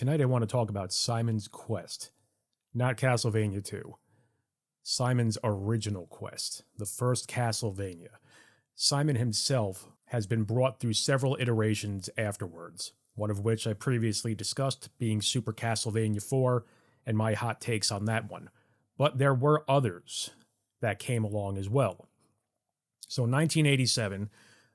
Tonight I want to talk about Simon's Quest, not Castlevania 2. Simon's original quest, the first Castlevania. Simon himself has been brought through several iterations afterwards, one of which I previously discussed being Super Castlevania 4 and my hot takes on that one. But there were others that came along as well. So in 1987,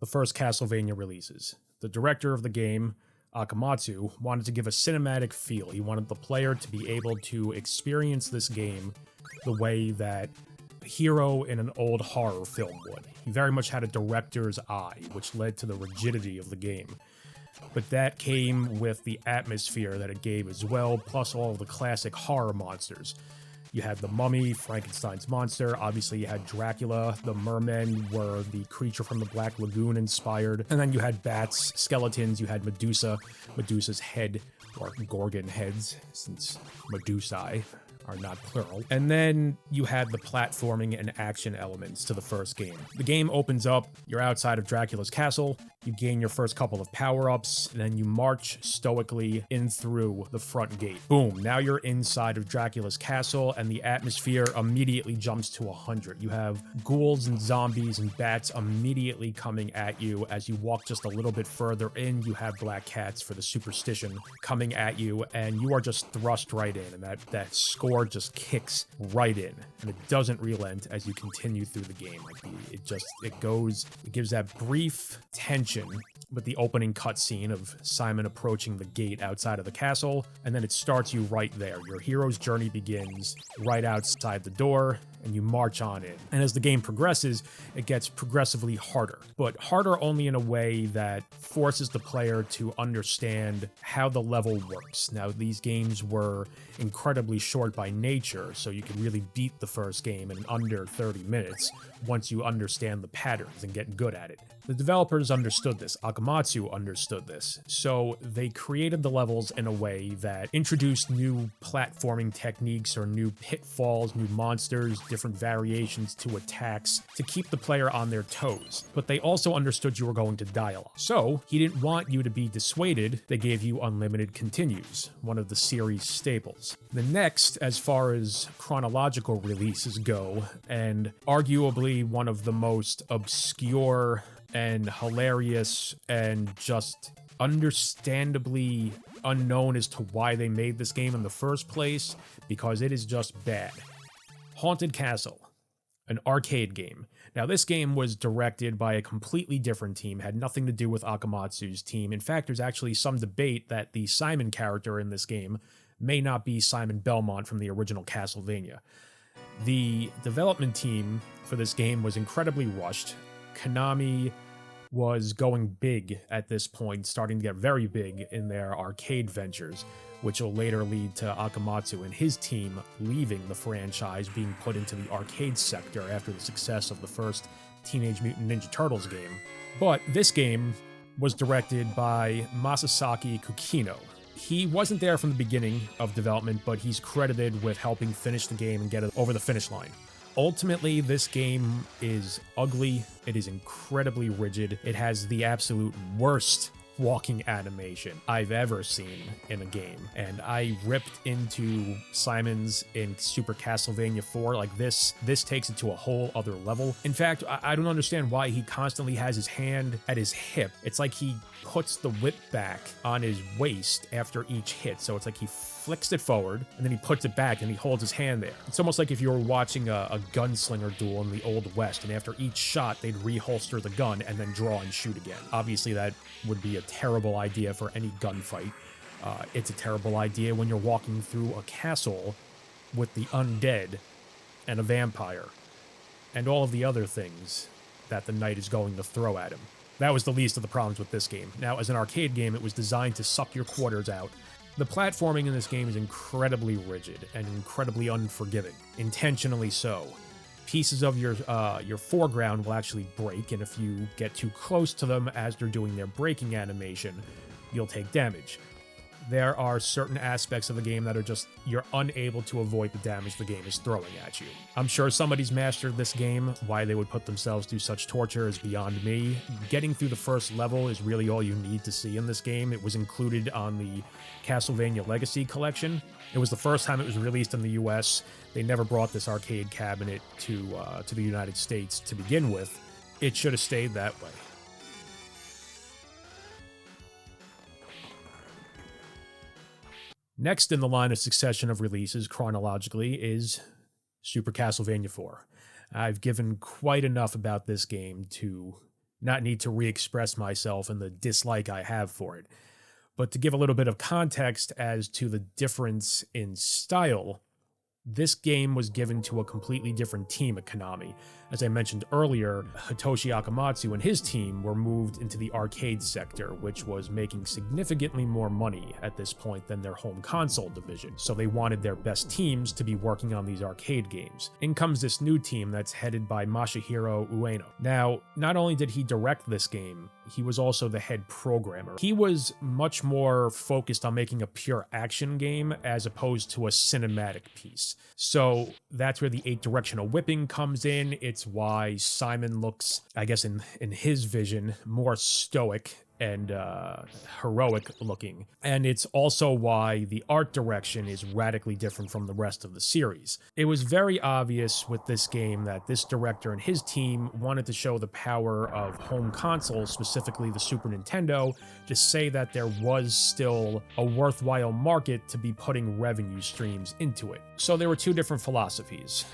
the first Castlevania releases. The director of the game, Akamatsu, wanted to give a cinematic feel. He wanted the player to be able to experience this game the way that a hero in an old horror film would. He very much had a director's eye, which led to the rigidity of the game. But that came with the atmosphere that it gave as well, plus all of the classic horror monsters. You had the Mummy, Frankenstein's monster, obviously you had Dracula, the mermen were the creature from the Black Lagoon inspired, and then you had bats, skeletons, you had Medusa, Medusa's head, or Gorgon heads, since Medusae are not plural. And then you had the platforming and action elements to the first game. The game opens up, you're outside of Dracula's castle, you gain your first couple of power-ups, and then you march stoically in through the front gate. Boom, now you're inside of Dracula's castle, and the atmosphere immediately jumps to 100. You have ghouls and zombies and bats immediately coming at you. As you walk just a little bit further in, you have black cats for the superstition coming at you, and you are just thrust right in, and that score just kicks right in, and it doesn't relent as you continue through the game. It gives that brief tension with the opening cutscene of Simon approaching the gate outside of the castle, and then it starts you right there. Your hero's journey begins right outside the door, and you march on in. And as the game progresses, it gets progressively harder, but harder only in a way that forces the player to understand how the level works. Now, these games were incredibly short by nature, so you can really beat the first game in under 30 minutes once you understand the patterns and get good at it. The developers understood this, Akamatsu understood this, so they created the levels in a way that introduced new platforming techniques or new pitfalls, new monsters, different variations to attacks to keep the player on their toes. But they also understood you were going to die a lot. So he didn't want you to be dissuaded. They gave you unlimited continues, one of the series staples. The next, as far as chronological releases go, and arguably one of the most obscure and hilarious and just understandably unknown as to why they made this game in the first place, because it is just bad. Haunted Castle, an arcade game. Now, this game was directed by a completely different team, had nothing to do with Akamatsu's team. In fact, there's actually some debate that the Simon character in this game may not be Simon Belmont from the original Castlevania. The development team for this game was incredibly rushed. Konami was going big at this point, starting to get very big in their arcade ventures, which will later lead to Akamatsu and his team leaving the franchise, being put into the arcade sector after the success of the first Teenage Mutant Ninja Turtles game. But this game was directed by Masasaki Kukino. He wasn't there from the beginning of development, but he's credited with helping finish the game and get it over the finish line. Ultimately, this game is ugly, it is incredibly rigid, it has the absolute worst walking animation I've ever seen in a game, and I ripped into Simon's in Super Castlevania 4. Like, this takes it to a whole other level. In fact, I don't understand why he constantly has his hand at his hip. It's like he puts the whip back on his waist after each hit, so it's like he flicks it forward, and then he puts it back, and he holds his hand there. It's almost like if you were watching a gunslinger duel in the Old West, and after each shot, they'd reholster the gun and then draw and shoot again. Obviously, that would be a terrible idea for any gunfight. It's a terrible idea when you're walking through a castle with the undead and a vampire, and all of the other things that the knight is going to throw at him. That was the least of the problems with this game. Now, as an arcade game, it was designed to suck your quarters out. The platforming in this game is incredibly rigid and incredibly unforgiving, intentionally so. Pieces of your foreground will actually break, and if you get too close to them as they're doing their breaking animation, you'll take damage. there are certain aspects of the game that are just, you're unable to avoid the damage the game is throwing at you. I'm sure somebody's mastered this game. Why they would put themselves through such torture is beyond me. Getting through the first level is really all you need to see in this game. It was included on the Castlevania Legacy Collection. It was the first time it was released in the US. They never brought this arcade cabinet to the United States to begin with. It should have stayed that way. Next in the line of succession of releases chronologically is Super Castlevania 4. I've given quite enough about this game to not need to re-express myself and the dislike I have for it. But to give a little bit of context as to the difference in style, this game was given to a completely different team at Konami. As I mentioned earlier, Hitoshi Akamatsu and his team were moved into the arcade sector, which was making significantly more money at this point than their home console division. So they wanted their best teams to be working on these arcade games. In comes this new team that's headed by Masahiro Ueno. Now, not only did he direct this game, he was also the head programmer. He was much more focused on making a pure action game as opposed to a cinematic piece. So that's where the 8-directional whipping comes in. It's why Simon looks, I guess in his vision, more stoic and heroic looking. And it's also why the art direction is radically different from the rest of the series. It was very obvious with this game that this director and his team wanted to show the power of home consoles, specifically the Super Nintendo, to say that there was still a worthwhile market to be putting revenue streams into it. So there were two different philosophies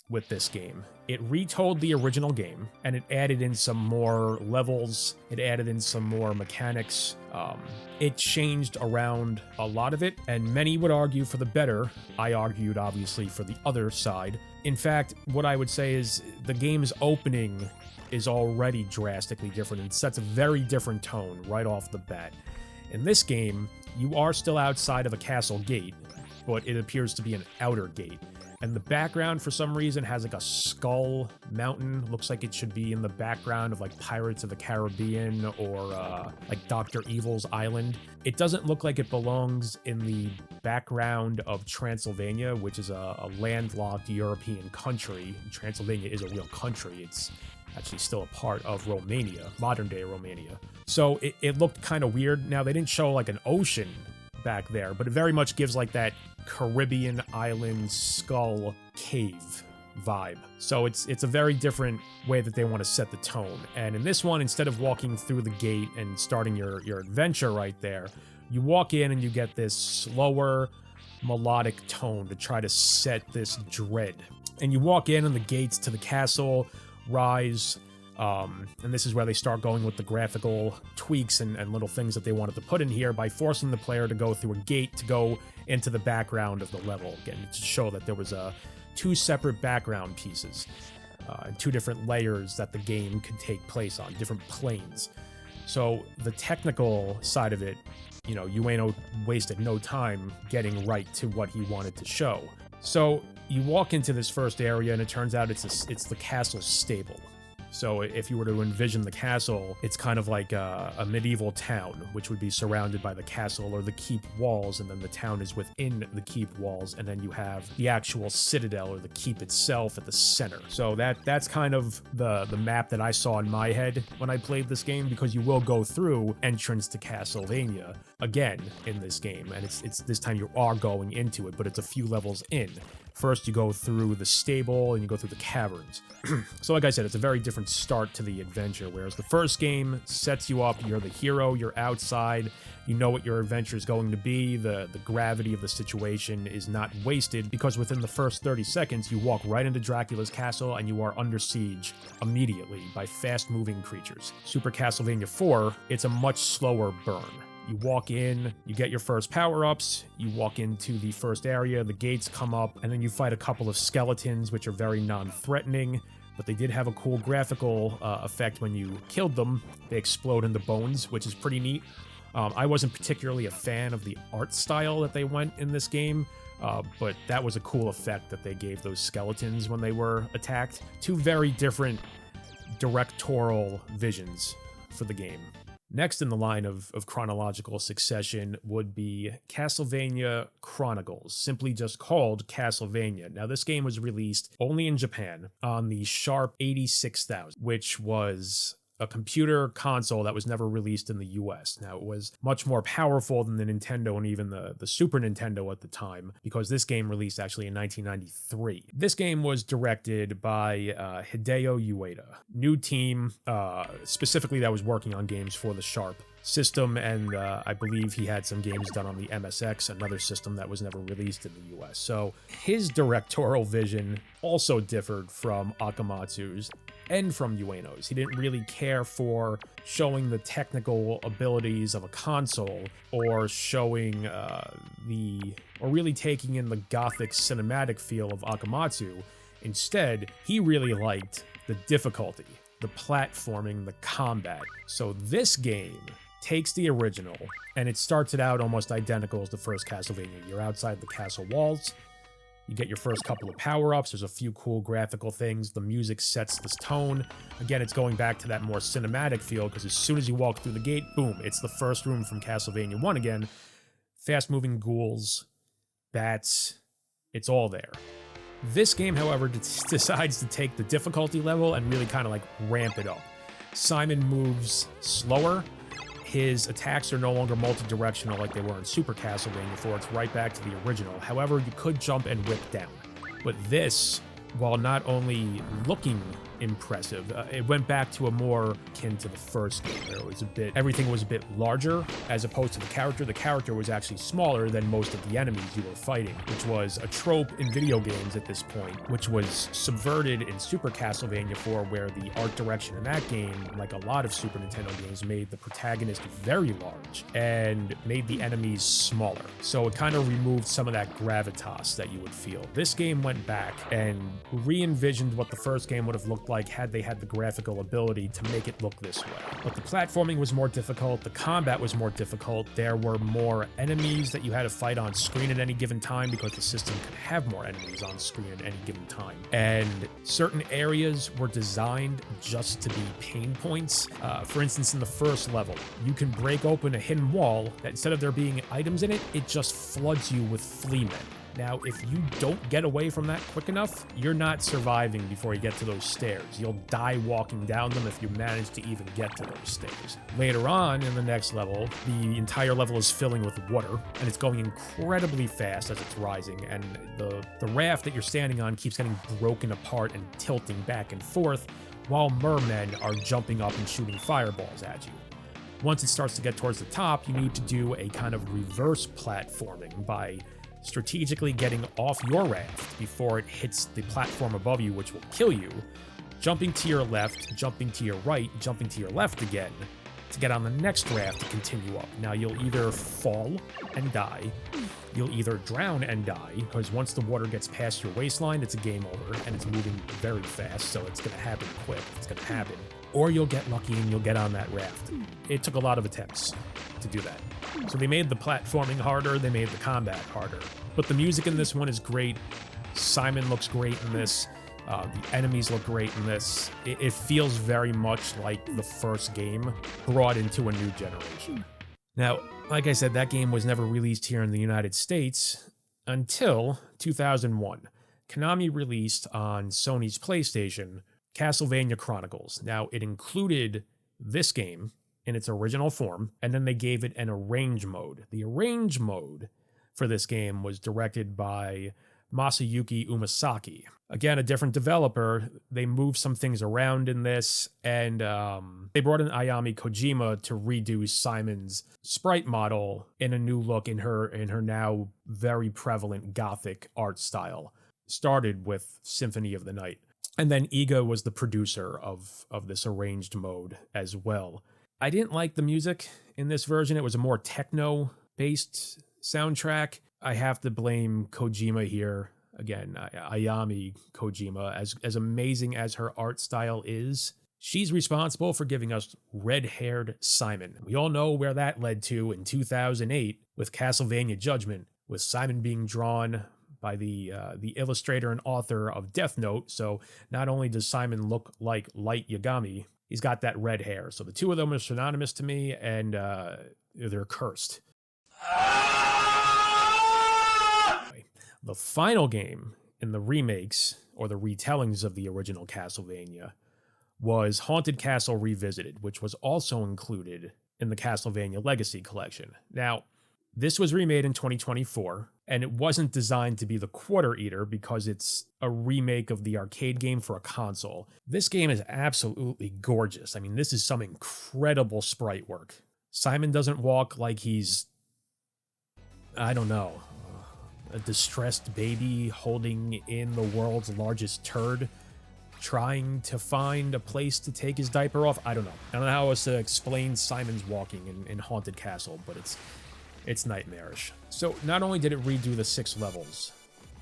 with this game. It retold the original game, and it added in some more levels, it added in some more mechanics. It changed around a lot of it, and many would argue for the better. I argued, obviously, for the other side. In fact, what I would say is the game's opening is already drastically different and sets a very different tone right off the bat. In this game, you are still outside of a castle gate, but it appears to be an outer gate. And the background, for some reason, has like a skull mountain. Looks like it should be in the background of like Pirates of the Caribbean or like Dr. Evil's Island. It doesn't look like it belongs in the background of Transylvania, which is a landlocked European country. Transylvania is a real country. It's actually still a part of Romania, modern-day Romania. So it looked kind of weird. Now, they didn't show like an ocean back there, but it very much gives like that Caribbean island skull cave vibe. So it's a very different way that they want to set the tone. And in this one, instead of walking through the gate and starting your adventure right there, you walk in and you get this slower melodic tone to try to set this dread. And you walk in and the gates to the castle rise. And this is where they start going with the graphical tweaks and little things that they wanted to put in here by forcing the player to go through a gate to go into the background of the level, again, to show that there was two separate background pieces, and two different layers that the game could take place on, different planes. So the technical side of it, Ueno wasted no time getting right to what he wanted to show. So you walk into this first area and it turns out it's the castle stable. So if you were to envision the castle, it's kind of like a medieval town, which would be surrounded by the castle or the keep walls, and then the town is within the keep walls, and then you have the actual citadel or the keep itself at the center. So that's kind of the map that I saw in my head when I played this game, because you will go through entrance to Castlevania again in this game, and it's this time you are going into it, but it's a few levels in. First, you go through the stable, and you go through the caverns. So like I said, it's a very different start to the adventure, whereas the first game sets you up, you're the hero, you're outside, you know what your adventure is going to be, the gravity of the situation is not wasted, because within the first 30 seconds, you walk right into Dracula's castle, and you are under siege immediately by fast-moving creatures. Super Castlevania 4, it's a much slower burn. You walk in, you get your first power-ups, you walk into the first area, the gates come up, and then you fight a couple of skeletons, which are very non-threatening, but they did have a cool graphical effect when you killed them. They explode into bones, which is pretty neat. I wasn't particularly a fan of the art style that they went in this game, but that was a cool effect that they gave those skeletons when they were attacked. Two very different directorial visions for the game. Next in the line of chronological succession would be Castlevania Chronicles, simply just called Castlevania. Now, this game was released only in Japan on the Sharp 86,000, which was a computer console that was never released in the US. Now, it was much more powerful than the Nintendo and even the Super Nintendo at the time, because this game released actually in 1993. This game was directed by Hideo Ueda, new team, specifically that was working on games for the Sharp system, and I believe he had some games done on the MSX, another system that was never released in the US. So his directorial vision also differed from Akamatsu's and from Ueno's. He didn't really care for showing the technical abilities of a console or showing or really taking in the gothic cinematic feel of Akamatsu. Instead, he really liked the difficulty, the platforming, the combat. So this game takes the original, and it starts it out almost identical as the first Castlevania. You're outside the castle walls. You get your first couple of power-ups. There's a few cool graphical things. The music sets this tone. Again, it's going back to that more cinematic feel, because as soon as you walk through the gate, boom, it's the first room from Castlevania 1 again. Fast-moving ghouls, bats, it's all there. This game, however, decides to take the difficulty level and really kind of like ramp it up. Simon moves slower. His attacks are no longer multi-directional like they were in Super Castlevania 4. It's right back to the original. However, you could jump and whip down. But this, while not only looking impressive, it went back to a more akin to the first game. Everything was a bit larger as opposed to the character. The character was actually smaller than most of the enemies you were fighting, which was a trope in video games at this point, which was subverted in Super Castlevania 4, where the art direction in that game, like a lot of Super Nintendo games, made the protagonist very large and made the enemies smaller. So it kind of removed some of that gravitas that you would feel. This game went back and re-envisioned what the first game would have looked like had they had the graphical ability to make it look this way. But the platforming was more difficult, the combat was more difficult, there were more enemies that you had to fight on screen at any given time because the system could have more enemies on screen at any given time. And certain areas were designed just to be pain points. For instance, in the first level, you can break open a hidden wall that instead of there being items in it, it just floods you with flea men. Now, if you don't get away from that quick enough, you're not surviving before you get to those stairs. You'll die walking down them if you manage to even get to those stairs. Later on in the next level, the entire level is filling with water, and it's going incredibly fast as it's rising, and the raft that you're standing on keeps getting broken apart and tilting back and forth, while mermen are jumping up and shooting fireballs at you. Once it starts to get towards the top, you need to do a kind of reverse platforming by strategically getting off your raft before it hits the platform above you, which will kill you, jumping to your left, jumping to your right, jumping to your left again to get on the next raft to continue up. Now, you'll either fall and die, you'll either drown and die, because once the water gets past your waistline, it's a game over, and it's moving very fast, so it's going to happen quick. It's going to happen. Or you'll get lucky and you'll get on that raft. It took a lot of attempts to do that. So they made the platforming harder, they made the combat harder. But the music in this one is great. Simon looks great in this. The enemies look great in this. It feels very much like the first game brought into a new generation. Now, like I said, that game was never released here in the United States until 2001. Konami released on Sony's PlayStation Castlevania Chronicles. Now, it included this game in its original form, and then they gave it an arrange mode. The arrange mode for this game was directed by Masayuki Umasaki. Again, a different developer. They moved some things around in this, and they brought in Ayami Kojima to redo Simon's sprite model in a new look in her now very prevalent gothic art style. Started with Symphony of the Night. And then Iga was the producer of this arranged mode as well. I didn't like the music in this version. It was a more techno-based soundtrack. I have to blame Kojima here. Again, Ayami Kojima, as amazing as her art style is, she's responsible for giving us red-haired Simon. We all know where that led to in 2008 with Castlevania Judgment, with Simon being drawn by the illustrator and author of Death Note. So not only does Simon look like Light Yagami, He's got that red hair. So the two of them are synonymous to me, and they're cursed. The final game in the remakes, or the retellings of the original Castlevania, was Haunted Castle Revisited, which was also included in the Castlevania Legacy Collection. Now, this was remade in 2024, and it wasn't designed to be the quarter eater because it's a remake of the arcade game for a console. This game is absolutely gorgeous. I mean, this is some incredible sprite work. Simon doesn't walk like he's, I don't know, a distressed baby holding in the world's largest turd, trying to find a place to take his diaper off. I don't know how else to explain Simon's walking in Haunted Castle, but it's nightmarish. So not only did it redo the 6 levels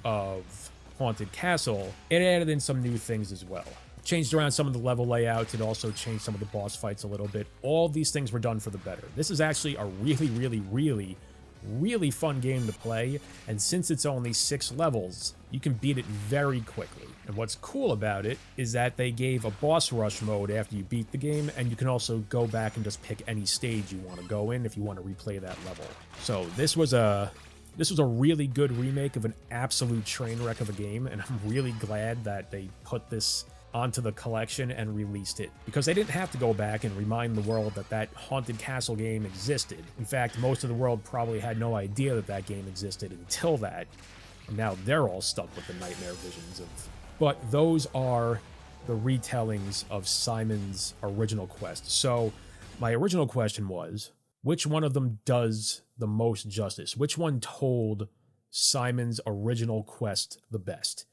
of Haunted Castle, it added in some new things as well. Changed around some of the level layouts. It also changed some of the boss fights a little bit. All these things were done for the better. This is actually a really fun game to play, and since it's only 6 levels, you can beat it very quickly. And what's cool about it is that they gave a boss rush mode after you beat the game, and you can also go back and just pick any stage you want to go in if you want to replay that level. So this was a really good remake of an absolute train wreck of a game, and I'm really glad that they put this onto the collection and released it, because they didn't have to go back and remind the world that Haunted Castle game existed. In fact, most of the world probably had no idea that game existed until that, and now they're all stuck with the nightmare visions of... But those are the retellings of Simon's original quest. So my original question was, which one of them does the most justice? Which one told Simon's original quest the best?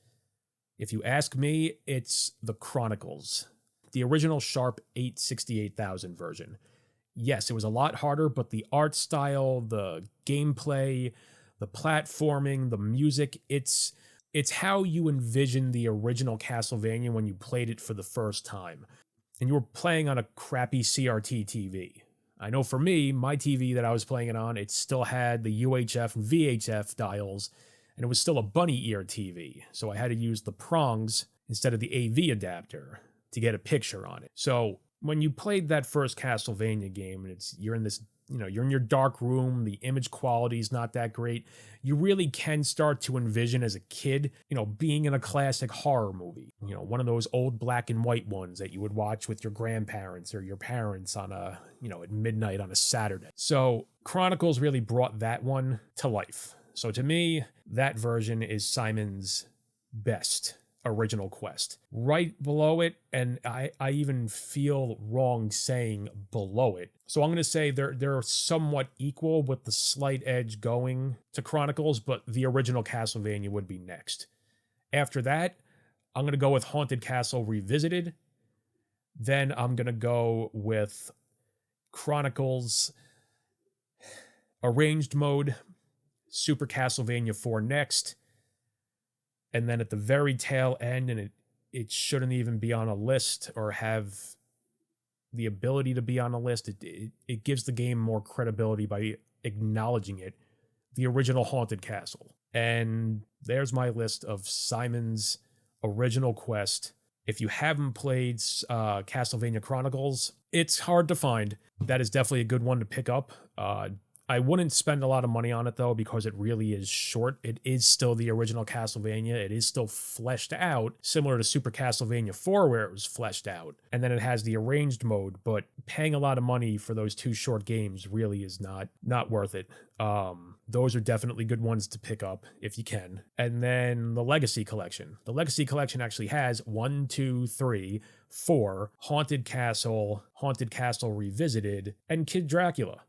If you ask me, it's the Chronicles, the original Sharp 868,000 version. Yes, it was a lot harder, but the art style, the gameplay, the platforming, the music, it's how you envision the original Castlevania when you played it for the first time. And you were playing on a crappy CRT TV. I know for me, my TV that I was playing it on, it still had the UHF and VHF dials, and it was still a bunny ear TV, so I had to use the prongs instead of the AV adapter to get a picture on it. So when you played that first Castlevania game, and you're in this, you're in your dark room, the image quality is not that great, you really can start to envision as a kid, being in a classic horror movie, one of those old black and white ones that you would watch with your grandparents or your parents on at midnight on a Saturday. So Chronicles really brought that one to life. So to me, that version is Simon's best original quest. Right below it, and I even feel wrong saying below it. So I'm going to say they're somewhat equal with the slight edge going to Chronicles, but the original Castlevania would be next. After that, I'm going to go with Haunted Castle Revisited. Then I'm going to go with Chronicles Arranged Mode, Super Castlevania 4 next, and then at the very tail end, and it shouldn't even be on a list or have the ability to be on a list, it gives the game more credibility by acknowledging it, the original Haunted Castle. And there's my list of Simon's original quest. If you haven't played Castlevania Chronicles, it's hard to find. That is definitely a good one to pick up. I wouldn't spend a lot of money on it, though, because it really is short. It is still the original Castlevania. It is still fleshed out, similar to Super Castlevania 4, where it was fleshed out. And then it has the arranged mode, but paying a lot of money for those 2 short games really is not worth it. Those are definitely good ones to pick up if you can. And then the Legacy Collection. The Legacy Collection actually has 1, 2, 3, 4, Haunted Castle Revisited, and Kid Dracula.